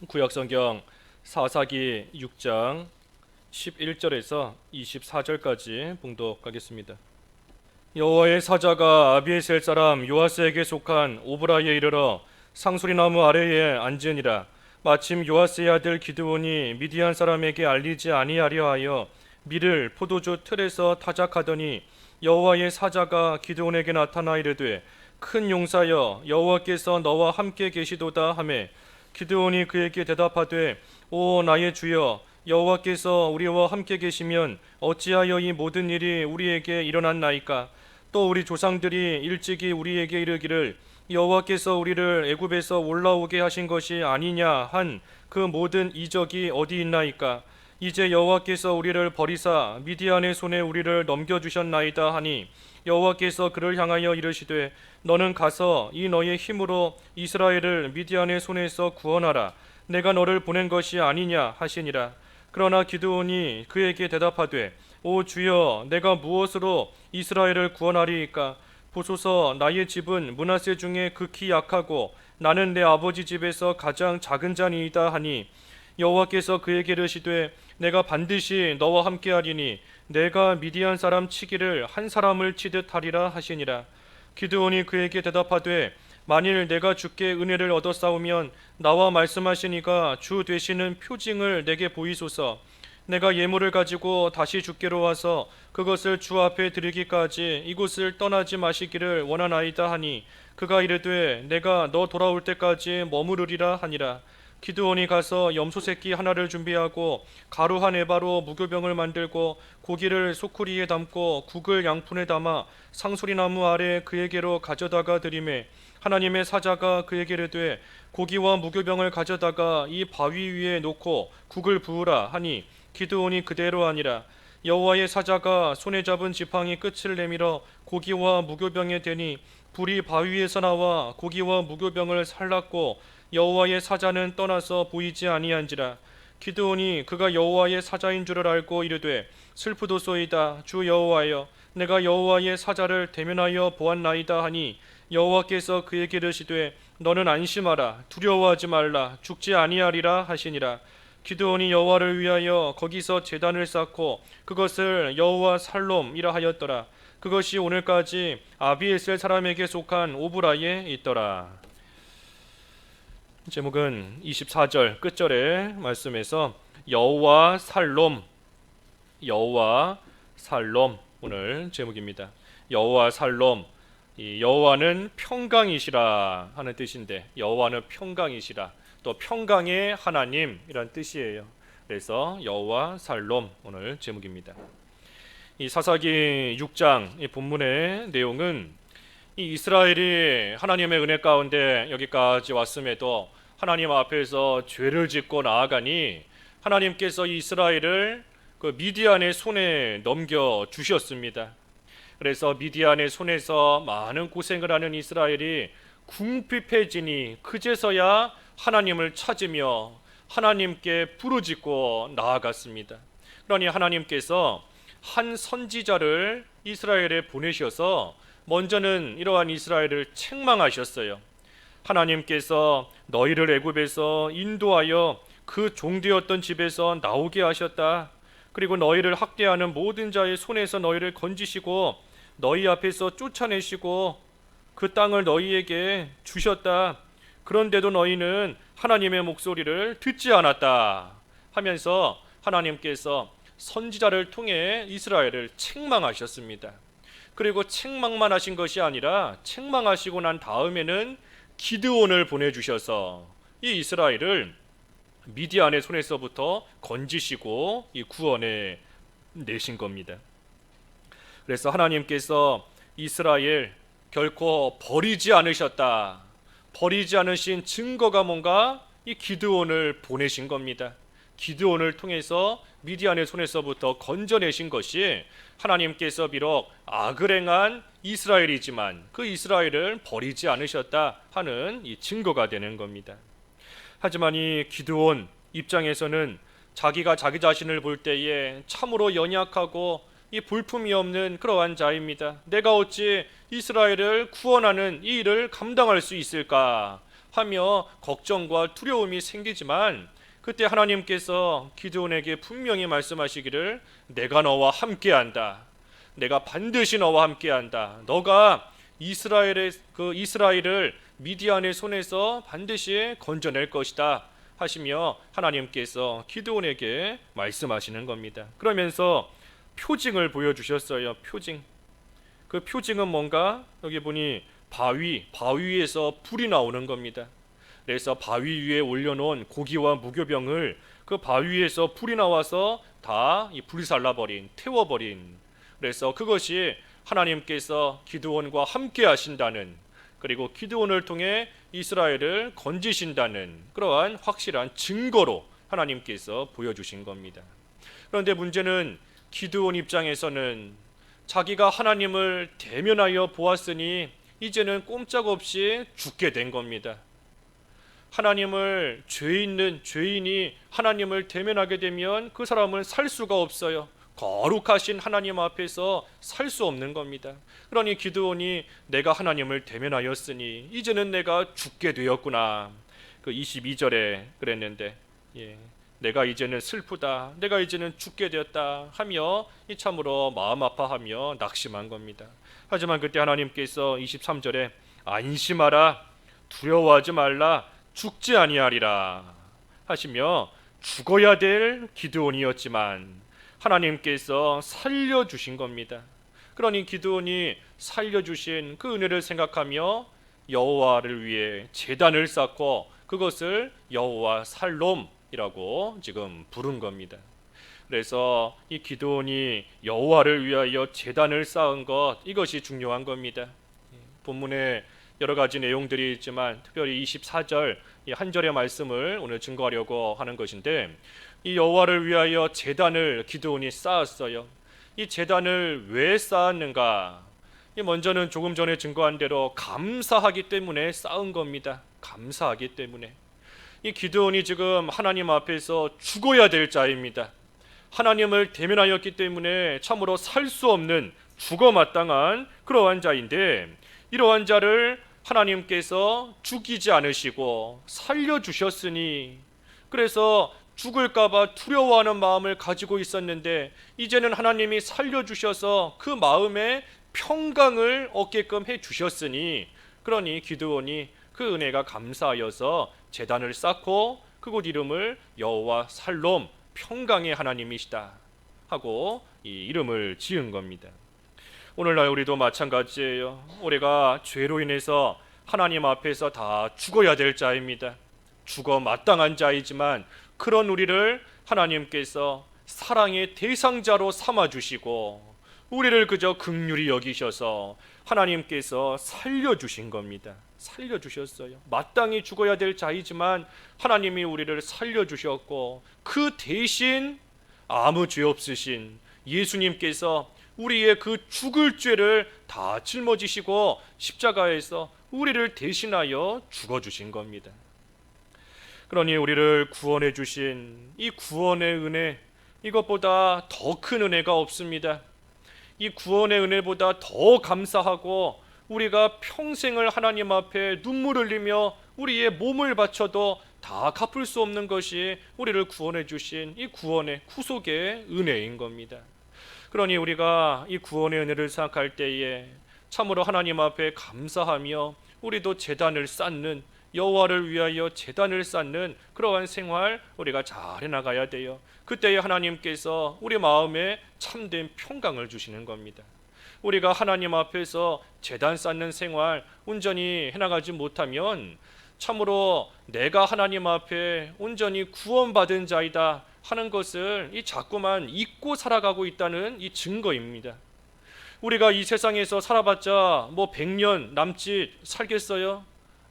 구약성경 사사기 6장 11절에서 24절까지 봉독하겠습니다. 여호와의 사자가 아비에셀 사람 요아스에게 속한 오브라에 이르러 상수리나무 아래에 앉으니라. 마침 요아스의 아들 기드온이 미디안 사람에게 알리지 아니하려 하여 밀을 포도주 틀에서 타작하더니 여호와의 사자가 기드온에게 나타나 이르되 큰 용사여 여호와께서 너와 함께 계시도다 하매 기드온이 그에게 대답하되 오 나의 주여 여호와께서 우리와 함께 계시면 어찌하여 이 모든 일이 우리에게 일어났나이까. 또 우리 조상들이 일찍이 우리에게 이르기를 여호와께서 우리를 애굽에서 올라오게 하신 것이 아니냐 한 그 모든 이적이 어디 있나이까. 이제 여호와께서 우리를 버리사 미디안의 손에 우리를 넘겨주셨나이다 하니 여호와께서 그를 향하여 이르시되 너는 가서 이 너의 힘으로 이스라엘을 미디안의 손에서 구원하라. 내가 너를 보낸 것이 아니냐 하시니라. 그러나 기드온이 그에게 대답하되 오 주여 내가 무엇으로 이스라엘을 구원하리이까. 보소서 나의 집은 므낫세 중에 극히 약하고 나는 내 아버지 집에서 가장 작은 자니이다 하니 여호와께서 그에게 이르시되 내가 반드시 너와 함께하리니 내가 미디안 사람 치기를 한 사람을 치듯 하리라 하시니라. 기드온이 그에게 대답하되 만일 내가 주께 은혜를 얻었사오면 나와 말씀하신 이가 주 되시는 표징을 내게 보이소서. 내가 예물을 가지고 다시 주께로 와서 그것을 주 앞에 드리기까지 이곳을 떠나지 마시기를 원하나이다 하니 그가 이르되 내가 너 돌아올 때까지 머무르리라 하니라. 기드온이 가서 염소 새끼 하나를 준비하고 가루 한 에바로 무교병을 만들고 고기를 소쿠리에 담고 국을 양푼에 담아 상수리나무 아래 그에게로 가져다가 드리매 하나님의 사자가 그에게 이르되 고기와 무교병을 가져다가 이 바위 위에 놓고 국을 부으라 하니 기드온이 그대로 하니라. 여호와의 사자가 손에 잡은 지팡이 끝을 내밀어 고기와 무교병에 대니 불이 바위에서 나와 고기와 무교병을 살랐고 여호와의 사자는 떠나서 보이지 아니한지라. 기드온이 그가 여호와의 사자인 줄을 알고 이르되 슬프도소이다 주 여호와여 내가 여호와의 사자를 대면하여 보았나이다 하니 여호와께서 그에게 이르시되 너는 안심하라 두려워하지 말라 죽지 아니하리라 하시니라. 기드온이 여호와를 위하여 거기서 제단을 쌓고 그것을 여호와 살롬이라 하였더라. 그것이 오늘까지 아비에셀 사람에게 속한 오브라에 있더라. 제목은 24절 끝절의 말씀에서 여호와 살롬, 여호와 살롬 오늘 제목입니다. 여호와 살롬, 이 여호와는 평강이시라 하는 뜻인데 여호와는 평강이시라, 또 평강의 하나님이란 뜻이에요. 그래서 여호와 살롬 오늘 제목입니다. 이 사사기 6장 이 본문의 내용은 이 이스라엘이 하나님의 은혜 가운데 여기까지 왔음에도 하나님 앞에서 죄를 짓고 나아가니 하나님께서 이스라엘을 그 미디안의 손에 넘겨 주셨습니다. 그래서 미디안의 손에서 많은 고생을 하는 이스라엘이 궁핍해지니 그제서야 하나님을 찾으며 하나님께 부르짖고 나아갔습니다. 그러니 하나님께서 한 선지자를 이스라엘에 보내셔서 먼저는 이러한 이스라엘을 책망하셨어요. 하나님께서 너희를 애굽에서 인도하여 그 종되었던 집에서 나오게 하셨다. 그리고 너희를 학대하는 모든 자의 손에서 너희를 건지시고 너희 앞에서 쫓아내시고 그 땅을 너희에게 주셨다. 그런데도 너희는 하나님의 목소리를 듣지 않았다 하면서 하나님께서 선지자를 통해 이스라엘을 책망하셨습니다. 그리고 책망만 하신 것이 아니라 책망하시고 난 다음에는 기드온을 보내주셔서 이 이스라엘을 미디안의 손에서부터 건지시고 이 구원해 내신 겁니다. 그래서 하나님께서 이스라엘 결코 버리지 않으셨다, 버리지 않으신 증거가 뭔가 이 기드온을 보내신 겁니다. 기드온을 통해서 미디안의 손에서부터 건져내신 것이 하나님께서 비록 악을 행한 이스라엘이지만 그 이스라엘을 버리지 않으셨다 하는 이 증거가 되는 겁니다. 하지만 이 기드온 입장에서는 자기가 자기 자신을 볼 때에 참으로 연약하고 이 볼품이 없는 그러한 자입니다. 내가 어찌 이스라엘을 구원하는 이 일을 감당할 수 있을까 하며 걱정과 두려움이 생기지만 그때 하나님께서 기드온에게 분명히 말씀하시기를 내가 너와 함께한다. 내가 반드시 너와 함께한다. 너가 이스라엘을 미디안의 손에서 반드시 건져낼 것이다 하시며 하나님께서 기드온에게 말씀하시는 겁니다. 그러면서 표징을 보여주셨어요. 표징. 그 표징은 뭔가 여기 보니 바위에서 불이 나오는 겁니다. 그래서 바위 위에 올려놓은 고기와 무교병을 그 바위에서 불이 나와서 다 불살라버린, 태워버린. 그래서 그것이 하나님께서 기드온과 함께 하신다는, 그리고 기드온을 통해 이스라엘을 건지신다는 그러한 확실한 증거로 하나님께서 보여주신 겁니다. 그런데 문제는 기드온 입장에서는 자기가 하나님을 대면하여 보았으니 이제는 꼼짝없이 죽게 된 겁니다. 죄인이 하나님을 대면하게 되면 그 사람은 살 수가 없어요. 거룩하신 하나님 앞에서 살 수 없는 겁니다. 그러니 기드온이 내가 하나님을 대면하였으니 이제는 내가 죽게 되었구나. 그 22절에 그랬는데 내가 이제는 슬프다. 내가 이제는 죽게 되었다 하며 참으로 마음 아파하며 낙심한 겁니다. 하지만 그때 하나님께서 23절에 안심하라. 두려워하지 말라. 죽지 아니하리라 하시며 죽어야 될 기드온이었지만 하나님께서 살려주신 겁니다. 그러니 기드온이 살려주신 그 은혜를 생각하며 여호와를 위해 제단을 쌓고 그것을 여호와 살롬이라고 지금 부른 겁니다. 그래서 이 기드온이 여호와를 위하여 제단을 쌓은 것, 이것이 중요한 겁니다. 본문에 여러 가지 내용들이 있지만 특별히 24절 이 한 절의 말씀을 오늘 증거하려고 하는 것인데, 이 여호와를 위하여 제단을 기드온이 쌓았어요. 이 제단을 왜 쌓았는가? 먼저는 조금 전에 증거한 대로 감사하기 때문에 쌓은 겁니다. 감사하기 때문에. 이 기드온이 지금 하나님 앞에서 죽어야 될 자입니다. 하나님을 대면하였기 때문에 참으로 살 수 없는 죽어 마땅한 그러한 자인데, 이러한 자를 하나님께서 죽이지 않으시고 살려주셨으니, 그래서 죽을까봐 두려워하는 마음을 가지고 있었는데 이제는 하나님이 살려주셔서 그 마음에 평강을 얻게끔 해주셨으니, 그러니 기드온이 그 은혜가 감사하여서 제단을 쌓고 그곳 이름을 여호와 살롬, 평강의 하나님이시다 하고 이 이름을 지은 겁니다. 오늘날 우리도 마찬가지예요. 우리가 죄로 인해서 하나님 앞에서 다 죽어야 될 자입니다. 죽어 마땅한 자이지만 그런 우리를 하나님께서 사랑의 대상자로 삼아주시고 우리를 그저 긍휼히 여기셔서 하나님께서 살려주신 겁니다. 살려주셨어요. 마땅히 죽어야 될 자이지만 하나님이 우리를 살려주셨고, 그 대신 아무 죄 없으신 예수님께서 우리의 그 죽을 죄를 다 짊어지시고 십자가에서 우리를 대신하여 죽어주신 겁니다. 그러니 우리를 구원해 주신 이 구원의 은혜, 이것보다 더 큰 은혜가 없습니다. 이 구원의 은혜보다 더 감사하고 우리가 평생을 하나님 앞에 눈물 흘리며 우리의 몸을 바쳐도 다 갚을 수 없는 것이 우리를 구원해 주신 이 구원의 구속의 은혜인 겁니다. 그러니 우리가 이 구원의 은혜를 생각할 때에 참으로 하나님 앞에 감사하며 우리도 제단을 쌓는, 여호와를 위하여 제단을 쌓는 그러한 생활 우리가 잘 해나가야 돼요. 그때에 하나님께서 우리 마음에 참된 평강을 주시는 겁니다. 우리가 하나님 앞에서 제단 쌓는 생활 온전히 해나가지 못하면 참으로 내가 하나님 앞에 온전히 구원받은 자이다 하는 것을 자꾸만 잊고 살아가고 있다는 이 증거입니다. 우리가 이 세상에서 살아봤자 100년 남짓 살겠어요?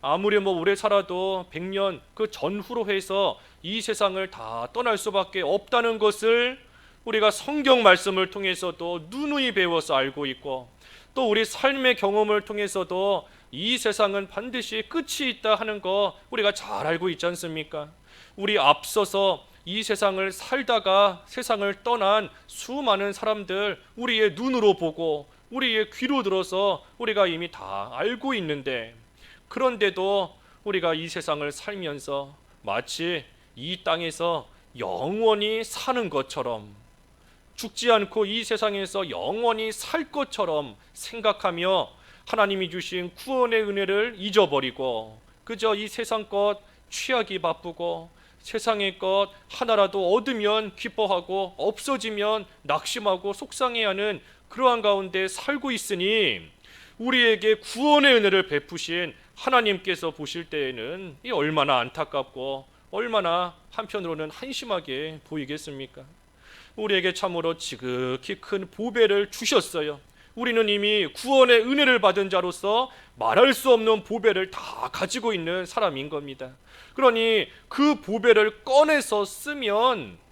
아무리 오래 살아도 100년 그 전후로 해서 이 세상을 다 떠날 수밖에 없다는 것을 우리가 성경 말씀을 통해서도 누누이 배워서 알고 있고, 또 우리 삶의 경험을 통해서도 이 세상은 반드시 끝이 있다 하는 거 우리가 잘 알고 있지 않습니까? 우리 앞서서 이 세상을 살다가 세상을 떠난 수많은 사람들 우리의 눈으로 보고 우리의 귀로 들어서 우리가 이미 다 알고 있는데, 그런데도 우리가 이 세상을 살면서 마치 이 땅에서 영원히 사는 것처럼, 죽지 않고 이 세상에서 영원히 살 것처럼 생각하며 하나님이 주신 구원의 은혜를 잊어버리고 그저 이 세상 것 취하기 바쁘고 세상의 것 하나라도 얻으면 기뻐하고 없어지면 낙심하고 속상해하는 그러한 가운데 살고 있으니, 우리에게 구원의 은혜를 베푸신 하나님께서 보실 때에는 이 얼마나 안타깝고 얼마나 한편으로는 한심하게 보이겠습니까? 우리에게 참으로 지극히 큰 보배를 주셨어요. 우리는 이미 구원의 은혜를 받은 자로서 말할 수 없는 보배를 다 가지고 있는 사람인 겁니다. 그러니 그 보배를 꺼내서 쓰면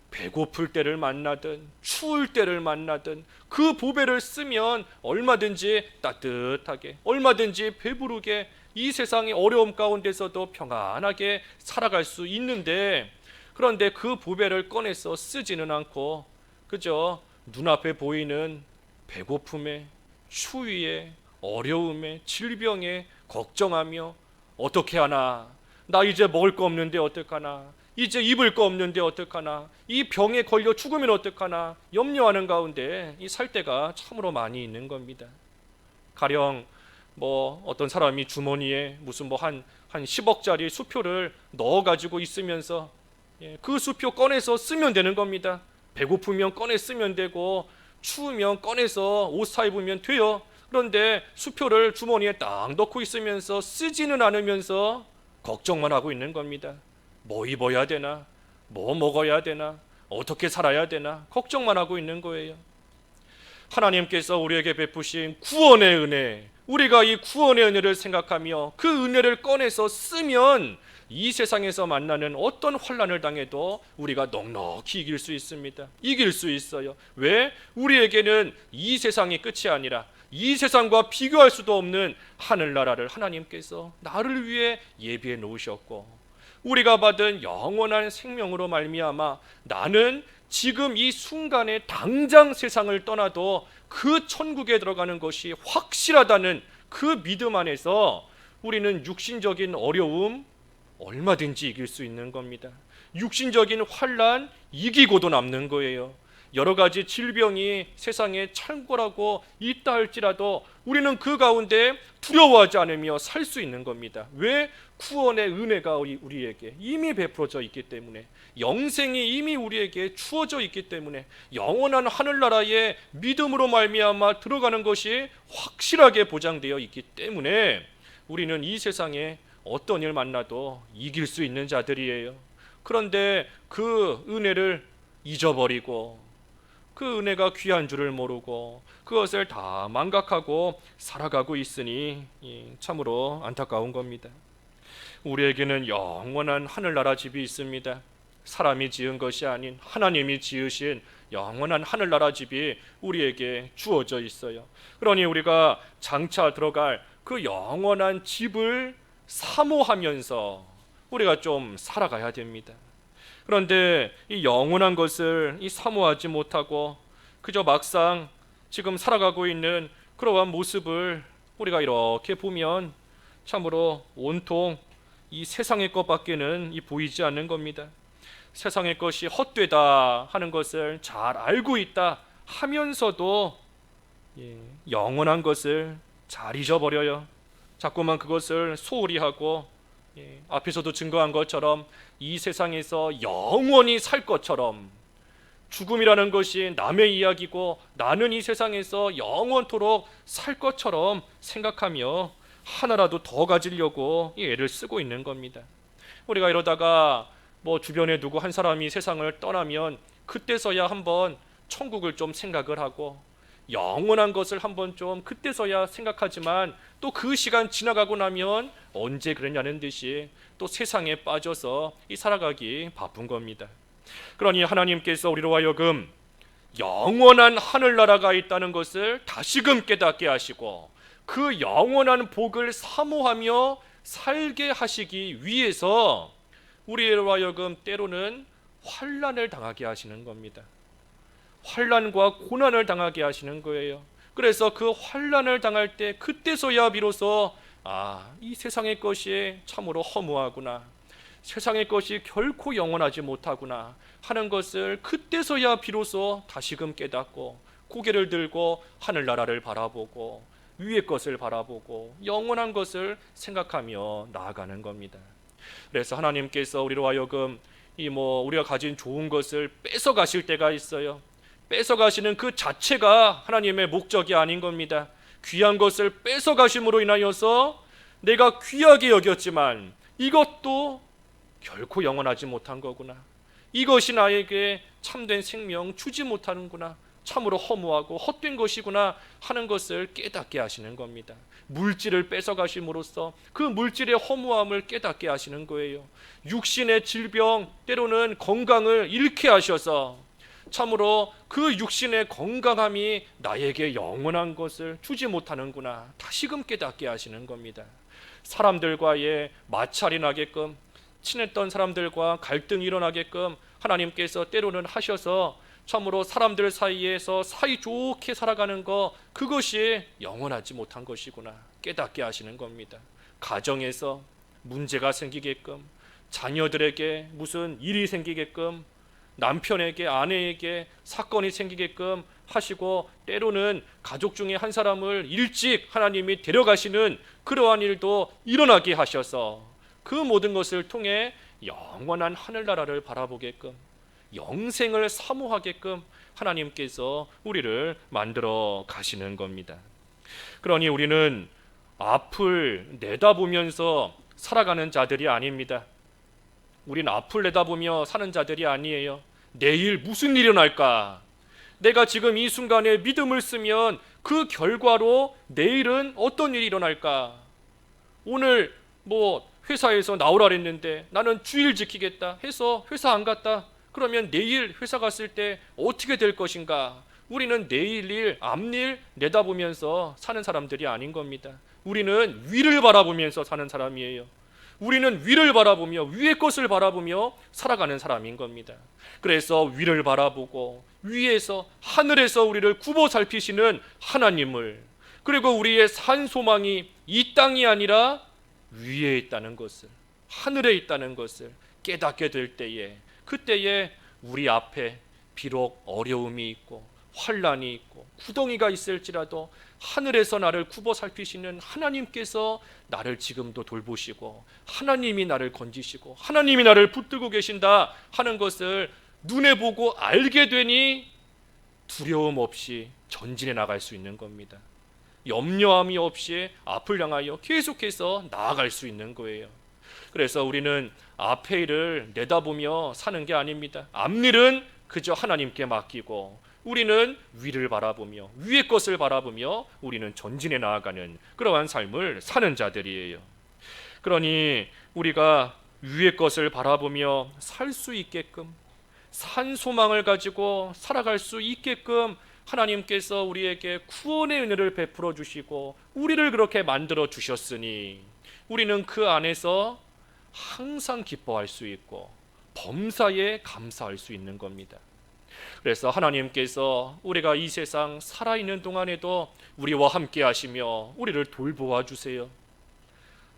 배고플 때를 만나든 추울 때를 만나든 그 보배를 쓰면 얼마든지 따뜻하게, 얼마든지 배부르게 이 세상의 어려움 가운데서도 평안하게 살아갈 수 있는데, 그런데 그 보배를 꺼내서 쓰지는 않고 그저 눈앞에 보이는 배고픔에, 추위에, 어려움에, 질병에 걱정하며 어떻게 하나, 나 이제 먹을 거 없는데 어떡하나, 이제 입을 거 없는데 어떡하나, 이 병에 걸려 죽으면 어떡하나 염려하는 가운데 이 살 때가 참으로 많이 있는 겁니다. 가령 어떤 사람이 주머니에 무슨 한 10억짜리 수표를 넣어 가지고 있으면서 그 수표 꺼내서 쓰면 되는 겁니다. 배고프면 꺼내 쓰면 되고 추우면 꺼내서 옷 사 입으면 돼요. 그런데 수표를 주머니에 딱 넣고 있으면서 쓰지는 않으면서 걱정만 하고 있는 겁니다. 뭐 입어야 되나, 뭐 먹어야 되나, 어떻게 살아야 되나 걱정만 하고 있는 거예요. 하나님께서 우리에게 베푸신 구원의 은혜, 우리가 이 구원의 은혜를 생각하며 그 은혜를 꺼내서 쓰면 이 세상에서 만나는 어떤 환난을 당해도 우리가 넉넉히 이길 수 있습니다. 이길 수 있어요. 왜? 우리에게는 이 세상이 끝이 아니라 이 세상과 비교할 수도 없는 하늘나라를 하나님께서 나를 위해 예비해 놓으셨고, 우리가 받은 영원한 생명으로 말미암아 나는 지금 이 순간에 당장 세상을 떠나도 그 천국에 들어가는 것이 확실하다는 그 믿음 안에서 우리는 육신적인 어려움 얼마든지 이길 수 있는 겁니다. 육신적인 환난 이기고도 남는 거예요. 여러 가지 질병이 세상에 창궐하고 있다 할지라도 우리는 그 가운데 두려워하지 않으며 살 수 있는 겁니다. 왜? 구원의 은혜가 우리에게 이미 베풀어져 있기 때문에, 영생이 이미 우리에게 주어져 있기 때문에, 영원한 하늘나라에 믿음으로 말미암아 들어가는 것이 확실하게 보장되어 있기 때문에 우리는 이 세상에 어떤 일 만나도 이길 수 있는 자들이에요. 그런데 그 은혜를 잊어버리고 그 은혜가 귀한 줄을 모르고 그것을 다 망각하고 살아가고 있으니 참으로 안타까운 겁니다. 우리에게는 영원한 하늘나라 집이 있습니다. 사람이 지은 것이 아닌 하나님이 지으신 영원한 하늘나라 집이 우리에게 주어져 있어요. 그러니 우리가 장차 들어갈 그 영원한 집을 사모하면서 우리가 좀 살아가야 됩니다. 그런데 이 영원한 것을 사모하지 못하고 그저 막상 지금 살아가고 있는 그러한 모습을 우리가 이렇게 보면 참으로 온통 이 세상의 것밖에는 보이지 않는 겁니다. 세상의 것이 헛되다 하는 것을 잘 알고 있다 하면서도 영원한 것을 잘 잊어버려요. 자꾸만 그것을 소홀히 하고 앞에서도 증거한 것처럼 이 세상에서 영원히 살 것처럼, 죽음이라는 것이 남의 이야기고 나는 이 세상에서 영원토록 살 것처럼 생각하며 하나라도 더 가지려고 애를 쓰고 있는 겁니다. 우리가 이러다가 주변에 누구 한 사람이 세상을 떠나면 그때서야 한번 천국을 좀 생각을 하고 영원한 것을 한번 좀 그때서야 생각하지만 또 그 시간 지나가고 나면 언제 그랬냐는 듯이 또 세상에 빠져서 살아가기 바쁜 겁니다. 그러니 하나님께서 우리로 하여금 영원한 하늘나라가 있다는 것을 다시금 깨닫게 하시고 그 영원한 복을 사모하며 살게 하시기 위해서 우리로 하여금 때로는 환난을 당하게 하시는 겁니다. 환난과 고난을 당하게 하시는 거예요. 그래서 그 환난을 당할 때 그때서야 비로소 이 세상의 것이 참으로 허무하구나, 세상의 것이 결코 영원하지 못하구나 하는 것을 그때서야 비로소 다시금 깨닫고 고개를 들고 하늘나라를 바라보고 위의 것을 바라보고 영원한 것을 생각하며 나아가는 겁니다. 그래서 하나님께서 우리로 하여금 우리가 가진 좋은 것을 뺏어 가실 때가 있어요. 뺏어 가시는 그 자체가 하나님의 목적이 아닌 겁니다. 귀한 것을 뺏어 가심으로 인하여서 내가 귀하게 여겼지만 이것도 결코 영원하지 못한 거구나, 이것이 나에게 참된 생명 주지 못하는구나, 참으로 허무하고 헛된 것이구나 하는 것을 깨닫게 하시는 겁니다. 물질을 뺏어 가심으로써 그 물질의 허무함을 깨닫게 하시는 거예요. 육신의 질병, 때로는 건강을 잃게 하셔서 참으로 그 육신의 건강함이 나에게 영원한 것을 주지 못하는구나 다시금 깨닫게 하시는 겁니다. 사람들과의 마찰이 나게끔, 친했던 사람들과 갈등이 일어나게끔 하나님께서 때로는 하셔서 참으로 사람들 사이에서 사이좋게 살아가는 것, 그것이 영원하지 못한 것이구나 깨닫게 하시는 겁니다. 가정에서 문제가 생기게끔, 자녀들에게 무슨 일이 생기게끔, 남편에게 아내에게 사건이 생기게끔 하시고 때로는 가족 중에 한 사람을 일찍 하나님이 데려가시는 그러한 일도 일어나게 하셔서 그 모든 것을 통해 영원한 하늘나라를 바라보게끔, 영생을 사모하게끔 하나님께서 우리를 만들어 가시는 겁니다. 그러니 우리는 앞을 내다보면서 살아가는 자들이 아닙니다. 우리는 앞을 내다보며 사는 자들이 아니에요. 내일 무슨 일이 일어날까? 내가 지금 이 순간에 믿음을 쓰면 그 결과로 내일은 어떤 일이 일어날까? 오늘 회사에서 나오라 했는데 나는 주일 지키겠다 해서 회사 안 갔다. 그러면 내일 회사 갔을 때 어떻게 될 것인가? 우리는 내일 일, 앞일 내다보면서 사는 사람들이 아닌 겁니다. 우리는 위를 바라보면서 사는 사람이에요. 우리는 위를 바라보며 위의 것을 바라보며 살아가는 사람인 겁니다. 그래서 위를 바라보고 위에서, 하늘에서 우리를 굽어 살피시는 하나님을, 그리고 우리의 산 소망이 이 땅이 아니라 위에 있다는 것을, 하늘에 있다는 것을 깨닫게 될 때에, 그때에 우리 앞에 비록 어려움이 있고 환난이 있고 구덩이가 있을지라도 하늘에서 나를 굽어 살피시는 하나님께서 나를 지금도 돌보시고 하나님이 나를 건지시고 하나님이 나를 붙들고 계신다 하는 것을 눈에 보고 알게 되니 두려움 없이 전진해 나갈 수 있는 겁니다. 염려함이 없이 앞을 향하여 계속해서 나아갈 수 있는 거예요. 그래서 우리는 앞의 일을 내다보며 사는 게 아닙니다. 앞일은 그저 하나님께 맡기고 우리는 위를 바라보며 위의 것을 바라보며 우리는 전진해 나아가는 그러한 삶을 사는 자들이에요. 그러니 우리가 위의 것을 바라보며 살 수 있게끔, 산 소망을 가지고 살아갈 수 있게끔 하나님께서 우리에게 구원의 은혜를 베풀어 주시고 우리를 그렇게 만들어 주셨으니 우리는 그 안에서 항상 기뻐할 수 있고 범사에 감사할 수 있는 겁니다. 그래서 하나님께서 우리가 이 세상 살아있는 동안에도 우리와 함께 하시며 우리를 돌보아 주세요.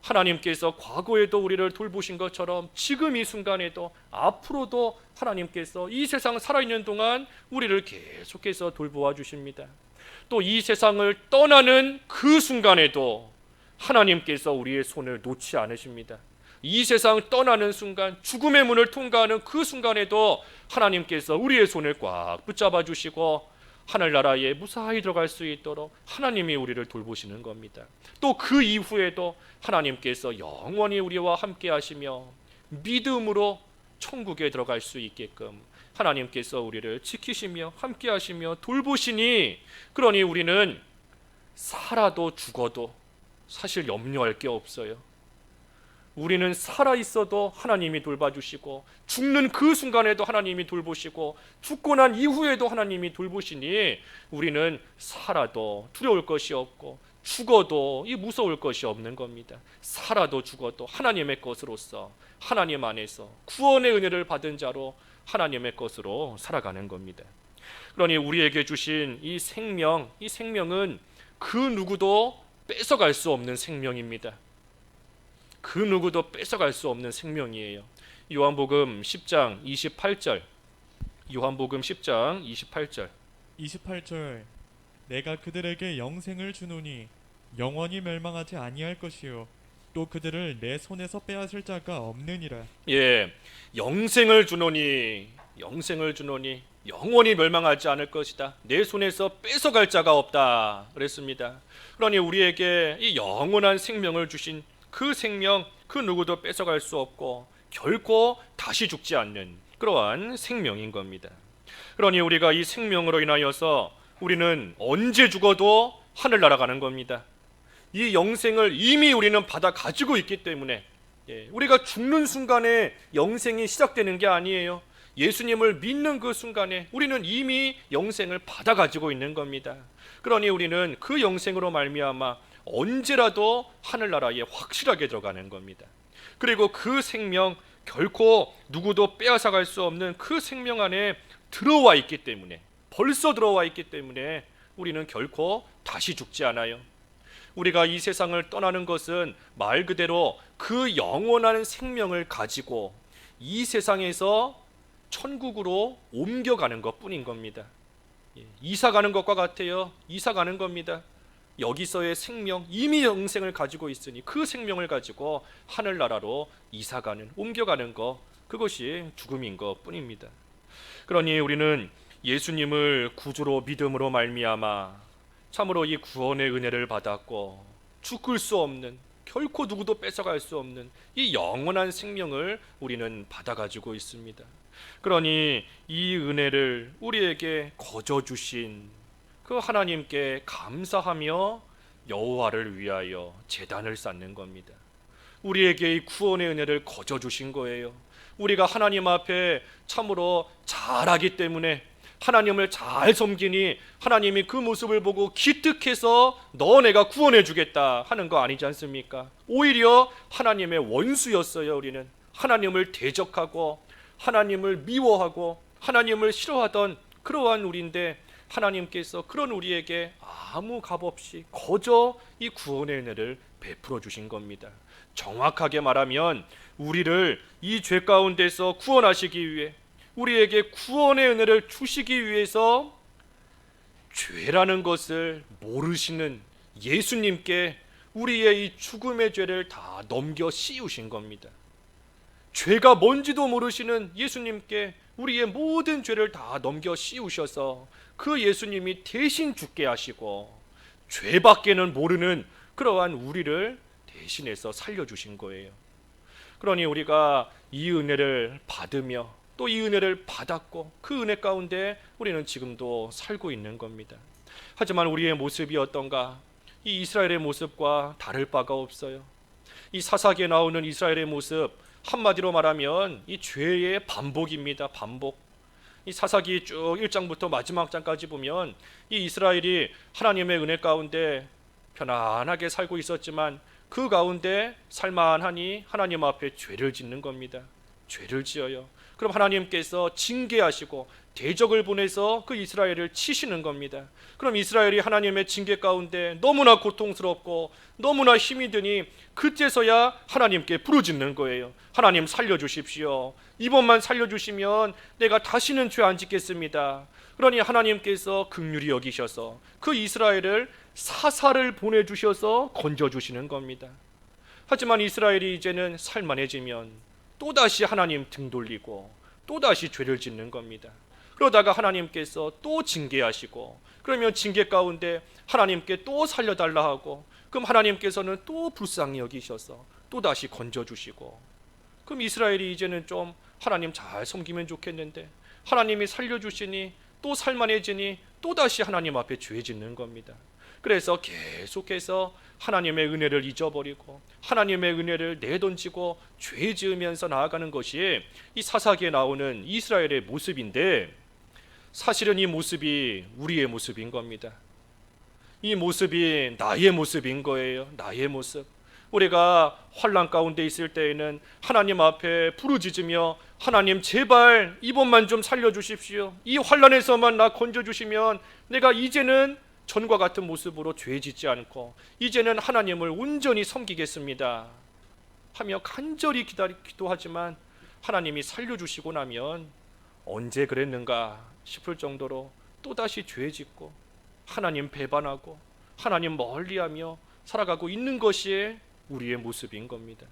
하나님께서 과거에도 우리를 돌보신 것처럼 지금 이 순간에도 앞으로도 하나님께서 이 세상 살아있는 동안 우리를 계속해서 돌보아 주십니다. 또 이 세상을 떠나는 그 순간에도 하나님께서 우리의 손을 놓지 않으십니다. 이 세상 떠나는 순간, 죽음의 문을 통과하는 그 순간에도 하나님께서 우리의 손을 꽉 붙잡아 주시고 하늘나라에 무사히 들어갈 수 있도록 하나님이 우리를 돌보시는 겁니다. 또 그 이후에도 하나님께서 영원히 우리와 함께 하시며 믿음으로 천국에 들어갈 수 있게끔 하나님께서 우리를 지키시며 함께 하시며 돌보시니, 그러니 우리는 살아도 죽어도 사실 염려할 게 없어요. 우리는 살아있어도 하나님이 돌봐주시고 죽는 그 순간에도 하나님이 돌보시고 죽고 난 이후에도 하나님이 돌보시니 우리는 살아도 두려울 것이 없고 죽어도 무서울 것이 없는 겁니다. 살아도 죽어도 하나님의 것으로서 하나님 안에서 구원의 은혜를 받은 자로 하나님의 것으로 살아가는 겁니다. 그러니 우리에게 주신 이 생명은 그 누구도 뺏어갈 수 없는 생명입니다. 그 누구도 뺏어갈 수 없는 생명이에요. 요한복음 10장 28절. 요한복음 10장 28절. 28절 내가 그들에게 영생을 주노니 영원히 멸망하지 아니할 것이요 또 그들을 내 손에서 빼앗을 자가 없느니라. 예, 영생을 주노니 영원히 멸망하지 않을 것이다. 내 손에서 뺏어갈 자가 없다 그랬습니다. 그러니 우리에게 이 영원한 생명을 주신 그 생명, 그 누구도 뺏어갈 수 없고 결코 다시 죽지 않는 그러한 생명인 겁니다. 그러니 우리가 이 생명으로 인하여서 우리는 언제 죽어도 하늘 날아가는 겁니다. 이 영생을 이미 우리는 받아 가지고 있기 때문에 우리가 죽는 순간에 영생이 시작되는 게 아니에요. 예수님을 믿는 그 순간에 우리는 이미 영생을 받아 가지고 있는 겁니다. 그러니 우리는 그 영생으로 말미암아 언제라도 하늘나라에 확실하게 들어가는 겁니다. 그리고 그 생명, 결코 누구도 빼앗아갈 수 없는 그 생명 안에 들어와 있기 때문에, 벌써 들어와 있기 때문에 우리는 결코 다시 죽지 않아요. 우리가 이 세상을 떠나는 것은 말 그대로 그 영원한 생명을 가지고 이 세상에서 천국으로 옮겨가는 것뿐인 겁니다. 이사 가는 것과 같아요. 이사 가는 겁니다. 여기서의 생명, 이미 영생을 가지고 있으니 그 생명을 가지고 하늘나라로 이사가는, 옮겨가는 것, 그것이 죽음인 것뿐입니다. 그러니 우리는 예수님을 구주로 믿음으로 말미암아 참으로 이 구원의 은혜를 받았고 죽을 수 없는, 결코 누구도 뺏어갈 수 없는 이 영원한 생명을 우리는 받아가지고 있습니다. 그러니 이 은혜를 우리에게 거저 주신 그 하나님께 감사하며 여호와를 위하여 제단을 쌓는 겁니다. 우리에게 이 구원의 은혜를 거저 주신 거예요. 우리가 하나님 앞에 참으로 잘하기 때문에, 하나님을 잘 섬기니 하나님이 그 모습을 보고 기특해서 너 내가 구원해 주겠다 하는 거 아니지 않습니까? 오히려 하나님의 원수였어요. 우리는 하나님을 대적하고 하나님을 미워하고 하나님을 싫어하던 그러한 우리인데, 하나님께서 그런 우리에게 아무 값 없이 거저 이 구원의 은혜를 베풀어 주신 겁니다. 정확하게 말하면 우리를 이 죄 가운데서 구원하시기 위해, 우리에게 구원의 은혜를 주시기 위해서 죄라는 것을 모르시는 예수님께 우리의 이 죽음의 죄를 다 넘겨 씌우신 겁니다. 죄가 뭔지도 모르시는 예수님께 우리의 모든 죄를 다 넘겨 씌우셔서 그 예수님이 대신 죽게 하시고 죄밖에는 모르는 그러한 우리를 대신해서 살려주신 거예요. 그러니 우리가 이 은혜를 받으며 또 이 은혜를 받았고 그 은혜 가운데 우리는 지금도 살고 있는 겁니다. 하지만 우리의 모습이 어떤가? 이 이스라엘의 모습과 다를 바가 없어요. 이 사사기에 나오는 이스라엘의 모습, 한마디로 말하면 이 죄의 반복입니다. 반복. 이 사사기 쭉 1장부터 마지막 장까지 보면 이 이스라엘이 하나님의 은혜 가운데 편안하게 살고 있었지만 그 가운데 살만하니 하나님 앞에 죄를 짓는 겁니다. 죄를 지어요. 그럼 하나님께서 징계하시고 대적을 보내서 그 이스라엘을 치시는 겁니다. 그럼 이스라엘이 하나님의 징계 가운데 너무나 고통스럽고 너무나 힘이 드니 그때서야 하나님께 부르짖는 거예요. 하나님 살려주십시오. 이번만 살려주시면 내가 다시는 죄 안 짓겠습니다. 그러니 하나님께서 긍휼히 여기셔서 그 이스라엘을 사사를 보내주셔서 건져주시는 겁니다. 하지만 이스라엘이 이제는 살만해지면 또다시 하나님 등 돌리고 또다시 죄를 짓는 겁니다. 그러다가 하나님께서 또 징계하시고, 그러면 징계 가운데 하나님께 또 살려달라 하고, 그럼 하나님께서는 또 불쌍히 여기셔서 또다시 건져주시고, 그럼 이스라엘이 이제는 좀 하나님 잘 섬기면 좋겠는데 하나님이 살려주시니 또 살만해지니 또다시 하나님 앞에 죄 짓는 겁니다. 그래서 계속해서 하나님의 은혜를 잊어버리고 하나님의 은혜를 내던지고 죄 지으면서 나아가는 것이 이 사사기에 나오는 이스라엘의 모습인데, 사실은 이 모습이 우리의 모습인 겁니다. 이 모습이 나의 모습인 거예요. 나의 모습. 우리가 환난 가운데 있을 때에는 하나님 앞에 부르짖으며 하나님 제발 이번만 좀 살려주십시오. 이 환난에서만 나 건져주시면 내가 이제는 전과 같은 모습으로 죄 짓지 않고 이제는 하나님을 온전히 섬기겠습니다 하며 간절히 기도하지만 하나님이 살려주시고 나면 언제 그랬는가 싶을 정도로 또다시 죄 짓고 하나님 배반하고 하나님 멀리하며 살아가고 있는 것이 우리의 모습인 겁니다.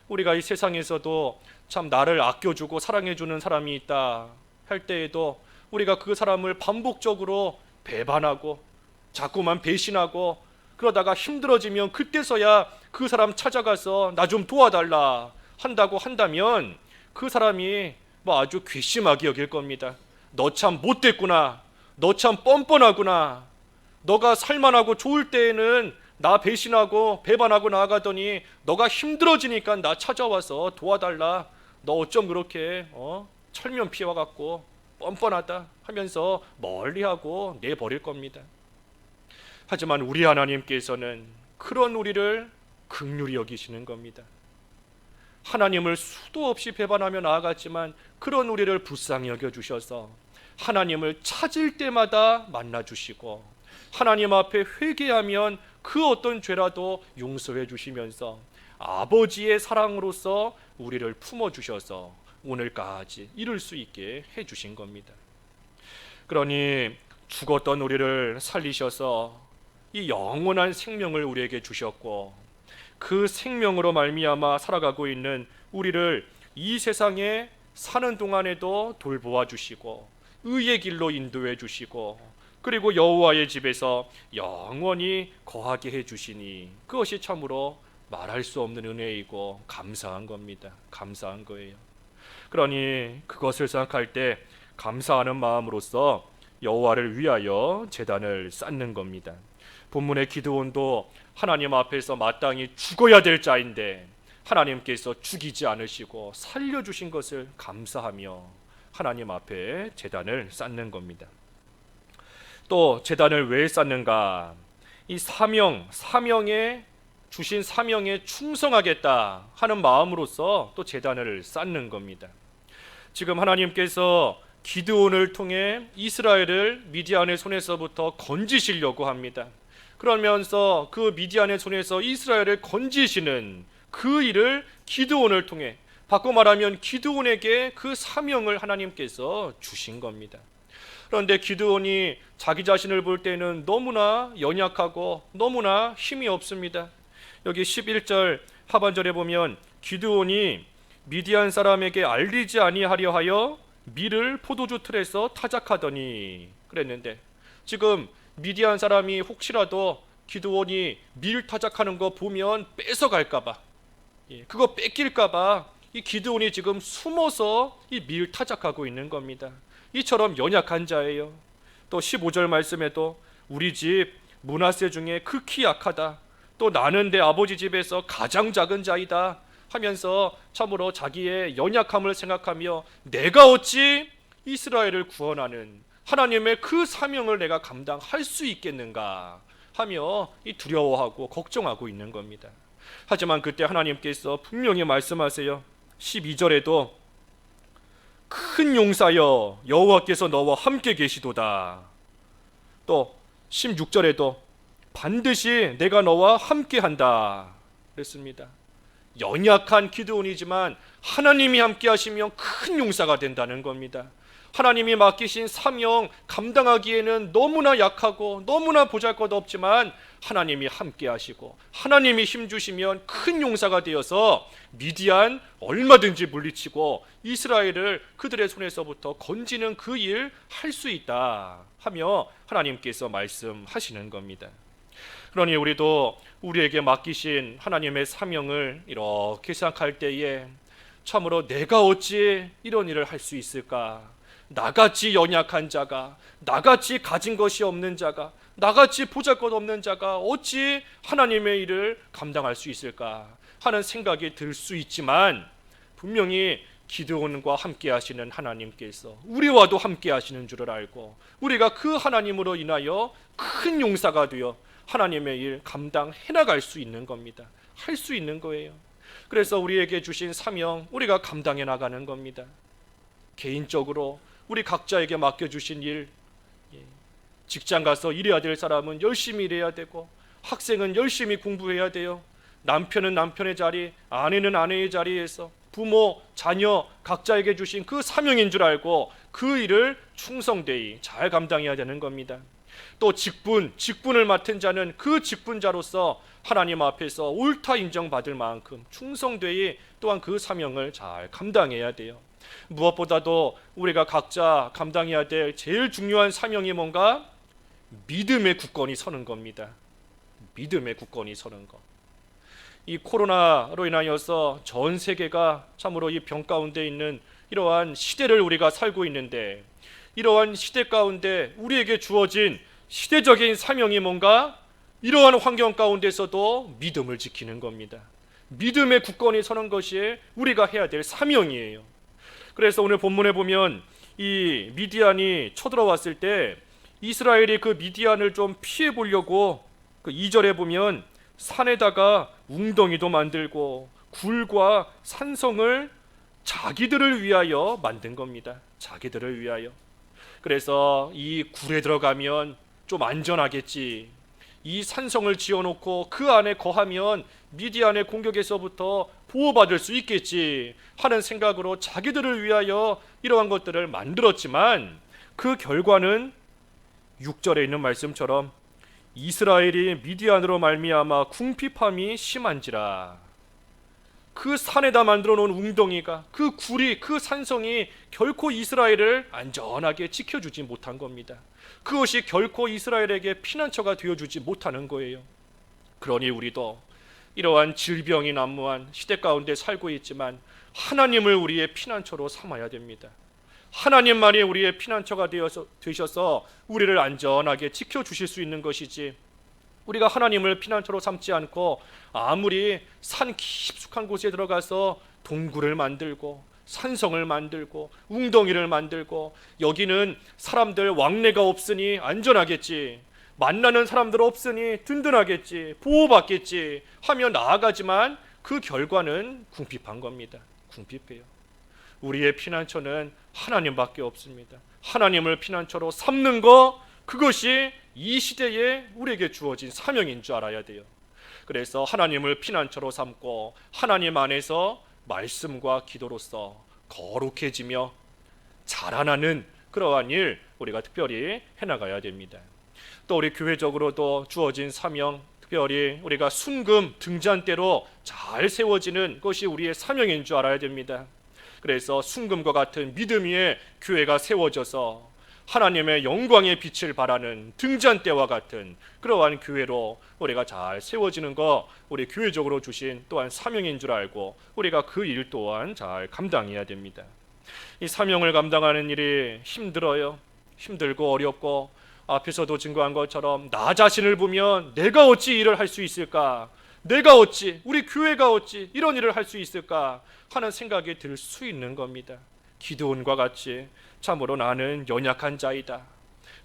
우리가 이 세상에서도 참 나를 아껴주고 사랑해주는 사람이 있다 할 때에도 우리가 그 사람을 반복적으로 배반하고 자꾸만 배신하고 그러다가 힘들어지면 그때서야 그 사람 찾아가서 나 좀 도와달라 한다고 한다면 그 사람이 아주 괘씸하게 여길 겁니다. 너 참 못됐구나. 너 참 뻔뻔하구나. 너가 살만하고 좋을 때에는 나 배신하고 배반하고 나아가더니 너가 힘들어지니까 나 찾아와서 도와달라. 너 어쩜 그렇게 철면 피와 같고 뻔뻔하다 하면서 멀리하고 내버릴 겁니다. 하지만 우리 하나님께서는 그런 우리를 긍휼히 여기시는 겁니다. 하나님을 수도 없이 배반하며 나아갔지만 그런 우리를 불쌍히 여겨주셔서 하나님을 찾을 때마다 만나주시고 하나님 앞에 회개하면 그 어떤 죄라도 용서해 주시면서 아버지의 사랑으로서 우리를 품어주셔서 오늘까지 이룰 수 있게 해주신 겁니다. 그러니 죽었던 우리를 살리셔서 이 영원한 생명을 우리에게 주셨고 그 생명으로 말미암아 살아가고 있는 우리를 이 세상에 사는 동안에도 돌보아 주시고 의의 길로 인도해 주시고 그리고 여호와의 집에서 영원히 거하게 해 주시니 그것이 참으로 말할 수 없는 은혜이고 감사한 겁니다. 감사한 거예요. 그러니 그것을 생각할 때 감사하는 마음으로써 여호와를 위하여 제단을 쌓는 겁니다. 본문의 기드온도 하나님 앞에서 마땅히 죽어야 될 자인데 하나님께서 죽이지 않으시고 살려주신 것을 감사하며 하나님 앞에 제단을 쌓는 겁니다. 또 제단을 왜 쌓는가? 이 사명에 주신 사명에 충성하겠다 하는 마음으로서 또 제단을 쌓는 겁니다. 지금 하나님께서 기드온을 통해 이스라엘을 미디안의 손에서부터 건지시려고 합니다. 그러면서 그 미디안의 손에서 이스라엘을 건지시는 그 일을 기드온을 통해 바꿔 말하면 기드온에게 그 사명을 하나님께서 주신 겁니다. 그런데 기드온이 자기 자신을 볼 때는 너무나 연약하고 너무나 힘이 없습니다. 여기 11절 하반절에 보면 기드온이 미디안 사람에게 알리지 아니하려 하여 밀을 포도주 틀에서 타작하더니 그랬는데 지금 미디안 사람이 혹시라도 기드온이 밀 타작하는 거 보면 뺏어갈까봐 그거 뺏길까봐 이 기드온이 지금 숨어서 이 밀 타작하고 있는 겁니다. 이처럼 연약한 자예요. 또 15절 말씀에도 우리 집 므낫세 중에 극히 약하다. 또 나는 내 아버지 집에서 가장 작은 자이다 하면서 참으로 자기의 연약함을 생각하며 내가 어찌 이스라엘을 구원하는 하나님의 그 사명을 내가 감당할 수 있겠는가 하며 이 두려워하고 걱정하고 있는 겁니다. 하지만 그때 하나님께서 분명히 말씀하세요. 12절에도 큰 용사여 여호와께서 너와 함께 계시도다. 또 16절에도 반드시 내가 너와 함께한다 그랬습니다. 연약한 기드온이지만 하나님이 함께 하시면 큰 용사가 된다는 겁니다. 하나님이 맡기신 사명 감당하기에는 너무나 약하고 너무나 보잘것없지만 하나님이 함께 하시고 하나님이 힘주시면 큰 용사가 되어서 미디안 얼마든지 물리치고 이스라엘을 그들의 손에서부터 건지는 그 일 할 수 있다 하며 하나님께서 말씀하시는 겁니다. 그러니 우리도 우리에게 맡기신 하나님의 사명을 이렇게 생각할 때에 참으로 내가 어찌 이런 일을 할 수 있을까? 나같이 연약한 자가, 나같이 가진 것이 없는 자가, 나같이 보잘것없는 자가 어찌 하나님의 일을 감당할 수 있을까 하는 생각이 들 수 있지만 분명히 기드온과 함께 하시는 하나님께서 우리와도 함께 하시는 줄을 알고 우리가 그 하나님으로 인하여 큰 용사가 되어 하나님의 일 감당해 나갈 수 있는 겁니다. 할 수 있는 거예요. 그래서 우리에게 주신 사명 우리가 감당해 나가는 겁니다. 개인적으로 우리 각자에게 맡겨주신 일 직장 가서 일해야 될 사람은 열심히 일해야 되고, 학생은 열심히 공부해야 돼요. 남편은 남편의 자리, 아내는 아내의 자리에서 부모, 자녀 각자에게 주신 그 사명인 줄 알고 그 일을 충성되이 잘 감당해야 되는 겁니다. 또 직분을 맡은 자는 그 직분자로서 하나님 앞에서 옳다 인정받을 만큼 충성되이 또한 그 사명을 잘 감당해야 돼요. 무엇보다도 우리가 각자 감당해야 될 제일 중요한 사명이 뭔가? 믿음의 굳건히 서는 겁니다. 믿음의 굳건히 서는 것. 이 코로나로 인하여서 전 세계가 참으로 이 병 가운데 있는 이러한 시대를 우리가 살고 있는데, 이러한 시대 가운데 우리에게 주어진 시대적인 사명이 뭔가? 이러한 환경 가운데서도 믿음을 지키는 겁니다. 믿음의 굳건히 서는 것이 우리가 해야 될 사명이에요. 그래서 오늘 본문에 보면 이 미디안이 쳐들어왔을 때 이스라엘이 그 미디안을 좀 피해 보려고 그 2절에 보면 산에다가 웅덩이도 만들고 굴과 산성을 자기들을 위하여 만든 겁니다. 자기들을 위하여. 그래서 이 굴에 들어가면 좀 안전하겠지, 이 산성을 지어놓고 그 안에 거하면 미디안의 공격에서부터 보호받을 수 있겠지 하는 생각으로 자기들을 위하여 이러한 것들을 만들었지만, 그 결과는 6절에 있는 말씀처럼 이스라엘이 미디안으로 말미암아 궁핍함이 심한지라. 그 산에다 만들어 놓은 웅덩이가, 그 굴이, 그 산성이 결코 이스라엘을 안전하게 지켜주지 못한 겁니다. 그것이 결코 이스라엘에게 피난처가 되어주지 못하는 거예요. 그러니 우리도 이러한 질병이 난무한 시대 가운데 살고 있지만 하나님을 우리의 피난처로 삼아야 됩니다. 하나님만이 우리의 피난처가 되셔서 우리를 안전하게 지켜주실 수 있는 것이지, 우리가 하나님을 피난처로 삼지 않고 아무리 산 깊숙한 곳에 들어가서 동굴을 만들고 산성을 만들고 웅덩이를 만들고, 여기는 사람들 왕래가 없으니 안전하겠지, 만나는 사람들 없으니 든든하겠지, 보호받겠지 하며 나아가지만 그 결과는 궁핍한 겁니다. 궁핍해요. 우리의 피난처는 하나님밖에 없습니다. 하나님을 피난처로 삼는 것, 그것이 이 시대에 우리에게 주어진 사명인 줄 알아야 돼요. 그래서 하나님을 피난처로 삼고 하나님 안에서 말씀과 기도로서 거룩해지며 자라나는 그러한 일 우리가 특별히 해나가야 됩니다. 또 우리 교회적으로도 주어진 사명, 특별히 우리가 순금 등잔대로 잘 세워지는 것이 우리의 사명인 줄 알아야 됩니다. 그래서 순금과 같은 믿음 위에 교회가 세워져서 하나님의 영광의 빛을 발하는 등잔대와 같은 그러한 교회로 우리가 잘 세워지는 것, 우리 교회적으로 주신 또한 사명인 줄 알고 우리가 그 일 또한 잘 감당해야 됩니다. 이 사명을 감당하는 일이 힘들어요. 힘들고 어렵고, 앞에서도 증거한 것처럼 나 자신을 보면 내가 어찌 일을 할 수 있을까, 내가 어찌, 우리 교회가 어찌 이런 일을 할 수 있을까 하는 생각이 들 수 있는 겁니다. 기드온과 같이 참으로 나는 연약한 자이다.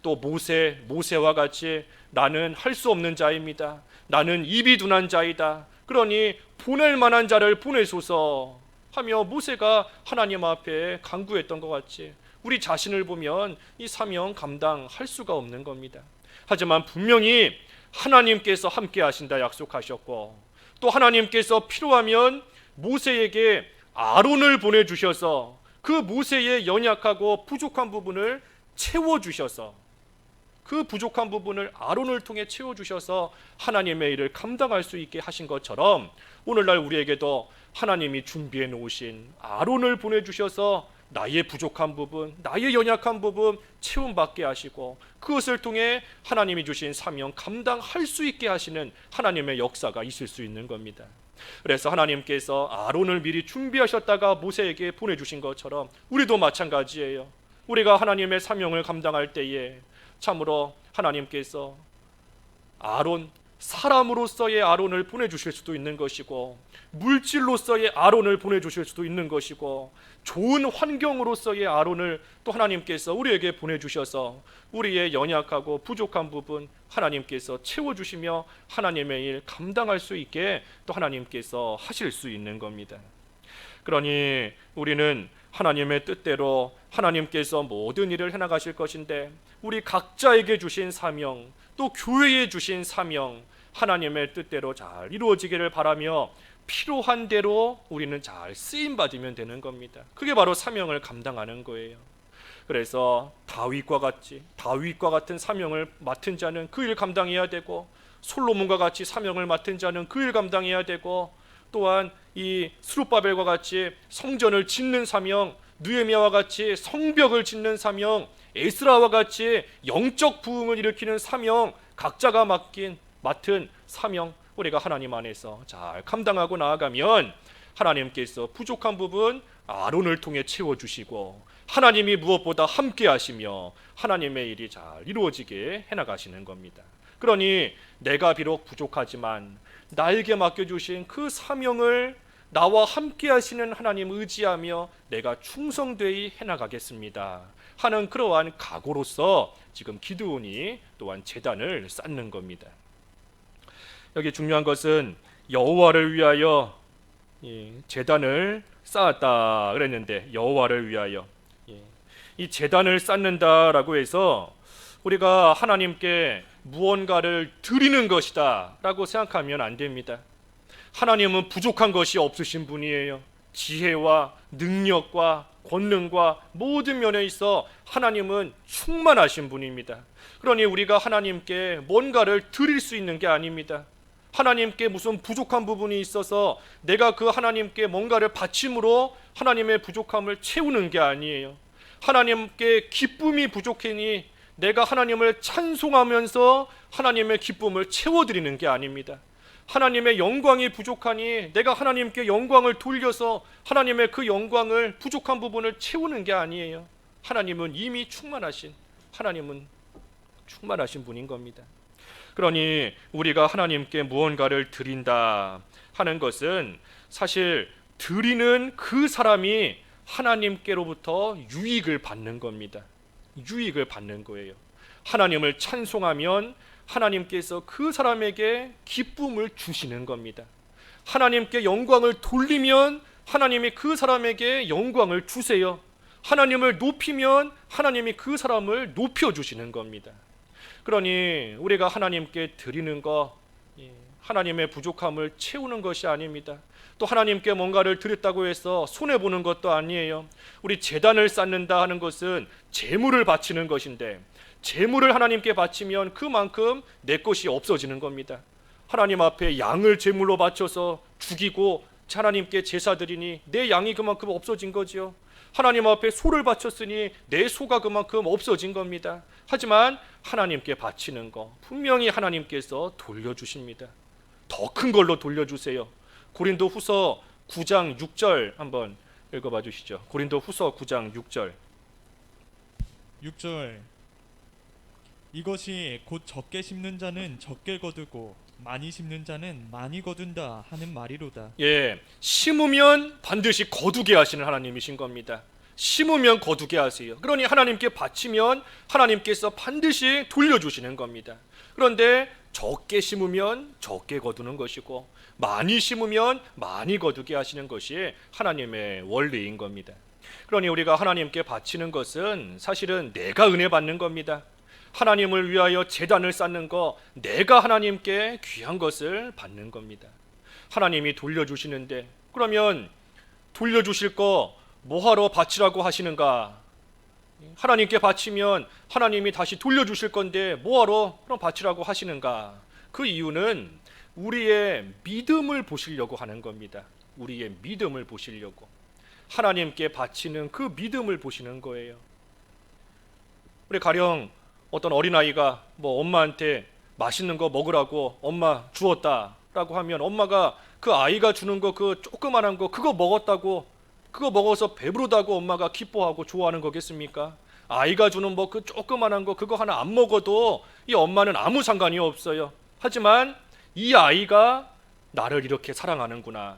또 모세와 같이 나는 할 수 없는 자입니다. 나는 입이 둔한 자이다. 그러니 보낼 만한 자를 보내소서 하며 모세가 하나님 앞에 간구했던 것 같이 우리 자신을 보면 이 사명 감당할 수가 없는 겁니다. 하지만 분명히 하나님께서 함께 하신다 약속하셨고, 또 하나님께서 필요하면 모세에게 아론을 보내주셔서 그 모세의 연약하고 부족한 부분을 채워주셔서, 그 부족한 부분을 아론을 통해 채워주셔서 하나님의 일을 감당할 수 있게 하신 것처럼, 오늘날 우리에게도 하나님이 준비해 놓으신 아론을 보내주셔서 나의 부족한 부분, 나의 연약한 부분 채움받게 하시고, 그것을 통해 하나님이 주신 사명 감당할 수 있게 하시는 하나님의 역사가 있을 수 있는 겁니다. 그래서 하나님께서 아론을 미리 준비하셨다가 모세에게 보내주신 것처럼 우리도 마찬가지예요. 우리가 하나님의 사명을 감당할 때에 참으로 하나님께서 사람으로서의 아론을 보내주실 수도 있는 것이고, 물질로서의 아론을 보내주실 수도 있는 것이고, 좋은 환경으로서의 아론을 또 하나님께서 우리에게 보내주셔서 우리의 연약하고 부족한 부분 하나님께서 채워주시며 하나님의 일 감당할 수 있게 또 하나님께서 하실 수 있는 겁니다. 그러니 우리는 하나님의 뜻대로 하나님께서 모든 일을 해나가실 것인데 우리 각자에게 주신 사명, 또 교회에 주신 사명, 하나님의 뜻대로 잘 이루어지기를 바라며 필요한 대로 우리는 잘 쓰임 받으면 되는 겁니다. 그게 바로 사명을 감당하는 거예요. 그래서 다윗과 같은 사명을 맡은 자는 그 일 감당해야 되고, 솔로몬과 같이 사명을 맡은 자는 그 일 감당해야 되고, 또한 이 스룹바벨과 같이 성전을 짓는 사명, 느헤미야와 같이 성벽을 짓는 사명, 에스라와 같이 영적 부흥을 일으키는 사명, 각자가 맡은 사명, 우리가 하나님 안에서 잘 감당하고 나아가면 하나님께서 부족한 부분 아론을 통해 채워주시고, 하나님이 무엇보다 함께 하시며 하나님의 일이 잘 이루어지게 해나가시는 겁니다. 그러니 내가 비록 부족하지만 나에게 맡겨주신 그 사명을 나와 함께 하시는 하나님 의지하며 내가 충성되이 해나가겠습니다 하는 그러한 각오로서 지금 기드온이 또한 제단을 쌓는 겁니다. 여기 중요한 것은 여호와를 위하여 제단을 쌓았다 그랬는데, 여호와를 위하여 이 제단을 쌓는다라고 해서 우리가 하나님께 무언가를 드리는 것이다 라고 생각하면 안 됩니다. 하나님은 부족한 것이 없으신 분이에요. 지혜와 능력과 권능과 모든 면에 있어 하나님은 충만하신 분입니다. 그러니 우리가 하나님께 뭔가를 드릴 수 있는 게 아닙니다. 하나님께 무슨 부족한 부분이 있어서 내가 그 하나님께 뭔가를 바침으로 하나님의 부족함을 채우는 게 아니에요. 하나님께 기쁨이 부족하니 내가 하나님을 찬송하면서 하나님의 기쁨을 채워드리는 게 아닙니다. 하나님의 영광이 부족하니 내가 하나님께 영광을 돌려서 하나님의 그 영광을, 부족한 부분을 채우는 게 아니에요. 하나님은 이미 충만하신 분인 겁니다. 그러니 우리가 하나님께 무언가를 드린다 하는 것은 사실 드리는 그 사람이 하나님께로부터 유익을 받는 겁니다. 유익을 받는 거예요. 하나님을 찬송하면 하나님께서 그 사람에게 기쁨을 주시는 겁니다. 하나님께 영광을 돌리면 하나님이 그 사람에게 영광을 주세요. 하나님을 높이면 하나님이 그 사람을 높여주시는 겁니다. 그러니 우리가 하나님께 드리는 거, 하나님의 부족함을 채우는 것이 아닙니다. 또 하나님께 뭔가를 드렸다고 해서 손해보는 것도 아니에요. 우리 제단을 쌓는다 하는 것은 재물을 바치는 것인데, 재물을 하나님께 바치면 그만큼 내 것이 없어지는 겁니다. 하나님 앞에 양을 제물로 바쳐서 죽이고 하나님께 제사 드리니 내 양이 그만큼 없어진 거지요. 하나님 앞에 소를 바쳤으니 내 소가 그만큼 없어진 겁니다. 하지만 하나님께 바치는 거 분명히 하나님께서 돌려주십니다. 더 큰 걸로 돌려주세요. 고린도후서 9장 6절 한번 읽어봐 주시죠. 고린도후서 9장 6절. 6절. 이것이 곧 적게 심는 자는 적게 거두고 많이 심는 자는 많이 거둔다 하는 말이로다. 심으면 반드시 거두게 하시는 하나님이신 겁니다. 심으면 거두게 하세요. 그러니 하나님께 바치면 하나님께서 반드시 돌려주시는 겁니다. 그런데 적게 심으면 적게 거두는 것이고, 많이 심으면 많이 거두게 하시는 것이 하나님의 원리인 겁니다. 그러니 우리가 하나님께 바치는 것은 사실은 내가 은혜 받는 겁니다. 하나님을 위하여 제단을 쌓는 거, 내가 하나님께 귀한 것을 받는 겁니다. 하나님이 돌려주시는데, 그러면 돌려주실 거 뭐하러 바치라고 하시는가? 하나님께 바치면 하나님이 다시 돌려주실 건데 뭐하러 그럼 바치라고 하시는가? 그 이유는 우리의 믿음을 보시려고 하는 겁니다. 우리의 믿음을 보시려고, 하나님께 바치는 그 믿음을 보시는 거예요. 우리 가령 어떤 어린아이가 엄마한테 맛있는 거 먹으라고 엄마 주었다라고 하면 엄마가 그 아이가 주는 거, 그 조그만한 거 그거 먹어서 배부르다고 엄마가 기뻐하고 좋아하는 거겠습니까? 아이가 주는 그 조그만한 거 그거 하나 안 먹어도 이 엄마는 아무 상관이 없어요. 하지만 이 아이가 나를 이렇게 사랑하는구나,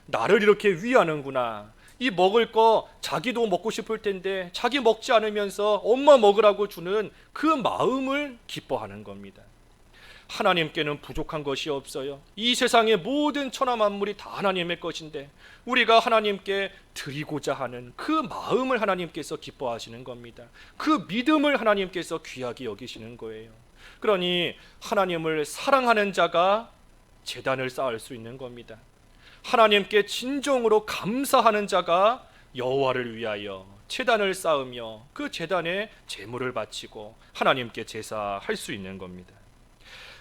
나를 이렇게 위하는구나, 이 먹을 거 자기도 먹고 싶을 텐데 자기 먹지 않으면서 엄마 먹으라고 주는 그 마음을 기뻐하는 겁니다. 하나님께는 부족한 것이 없어요. 이 세상의 모든 천하 만물이 다 하나님의 것인데 우리가 하나님께 드리고자 하는 그 마음을 하나님께서 기뻐하시는 겁니다. 그 믿음을 하나님께서 귀하게 여기시는 거예요. 그러니 하나님을 사랑하는 자가 제단을 쌓을 수 있는 겁니다. 하나님께 진정으로 감사하는 자가 여호와를 위하여 제단을 쌓으며 그 제단에 제물을 바치고 하나님께 제사할 수 있는 겁니다.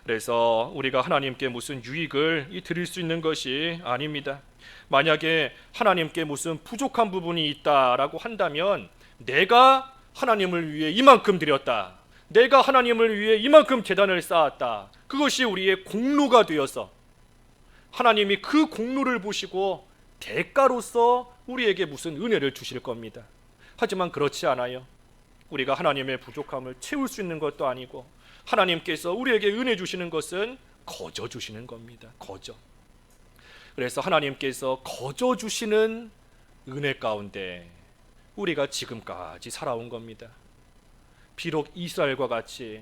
그래서 우리가 하나님께 무슨 유익을 드릴 수 있는 것이 아닙니다. 만약에 하나님께 무슨 부족한 부분이 있다라고 한다면 내가 하나님을 위해 이만큼 드렸다, 내가 하나님을 위해 이만큼 제단을 쌓았다, 그것이 우리의 공로가 되어서 하나님이 그 공로를 보시고 대가로서 우리에게 무슨 은혜를 주실 겁니다. 하지만 그렇지 않아요. 우리가 하나님의 부족함을 채울 수 있는 것도 아니고 하나님께서 우리에게 은혜 주시는 것은 거저 주시는 겁니다. 거저. 그래서 하나님께서 거저 주시는 은혜 가운데 우리가 지금까지 살아온 겁니다. 비록 이스라엘과 같이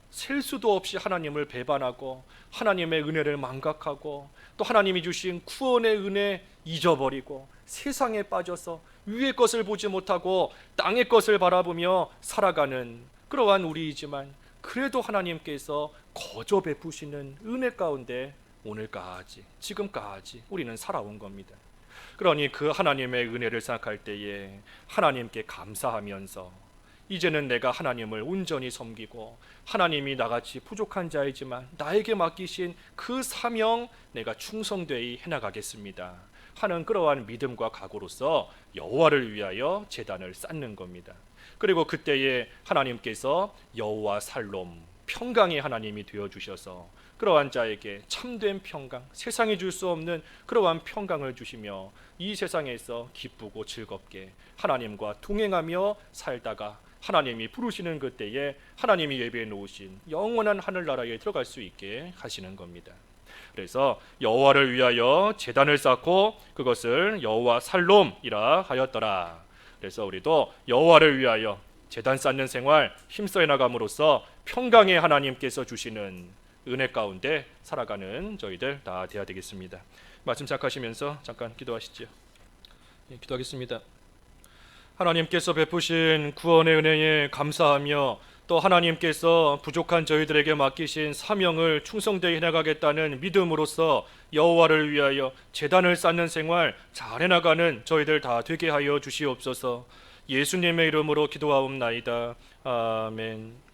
셀 수도 없이 하나님을 배반하고 하나님의 은혜를 망각하고 또 하나님이 주신 구원의 은혜 잊어버리고 세상에 빠져서 위의 것을 보지 못하고 땅의 것을 바라보며 살아가는 그러한 우리이지만 그래도 하나님께서 거저 베푸시는 은혜 가운데 오늘까지 지금까지 우리는 살아온 겁니다. 그러니 그 하나님의 은혜를 생각할 때에 하나님께 감사하면서 이제는 내가 하나님을 온전히 섬기고 하나님이 나같이 부족한 자이지만 나에게 맡기신 그 사명 내가 충성되이 해나가겠습니다 하는 그러한 믿음과 각오로서 여호와를 위하여 제단을 쌓는 겁니다. 그리고 그때에 하나님께서 여호와 살롬 평강의 하나님이 되어주셔서 그러한 자에게 참된 평강, 세상이 줄 수 없는 그러한 평강을 주시며 이 세상에서 기쁘고 즐겁게 하나님과 동행하며 살다가 하나님이 부르시는 그때에 하나님이 예비해 놓으신 영원한 하늘나라에 들어갈 수 있게 하시는 겁니다. 그래서 여호와를 위하여 제단을 쌓고 그것을 여호와 살롬이라 하였더라. 그래서 우리도 여호와를 위하여 제단 쌓는 생활 힘써 나감으로써 평강의 하나님께서 주시는 은혜 가운데 살아가는 저희들 다 되어야 되겠습니다. 말씀 시작하시면서 잠깐 기도하시죠. 기도하겠습니다. 하나님께서 베푸신 구원의 은혜에 감사하며 또 하나님께서 부족한 저희들에게 맡기신 사명을 충성되이 해나가겠다는 믿음으로써 여호와를 위하여 제단을 쌓는 생활 잘 해나가는 저희들 다 되게 하여 주시옵소서. 예수님의 이름으로 기도하옵나이다. 아멘.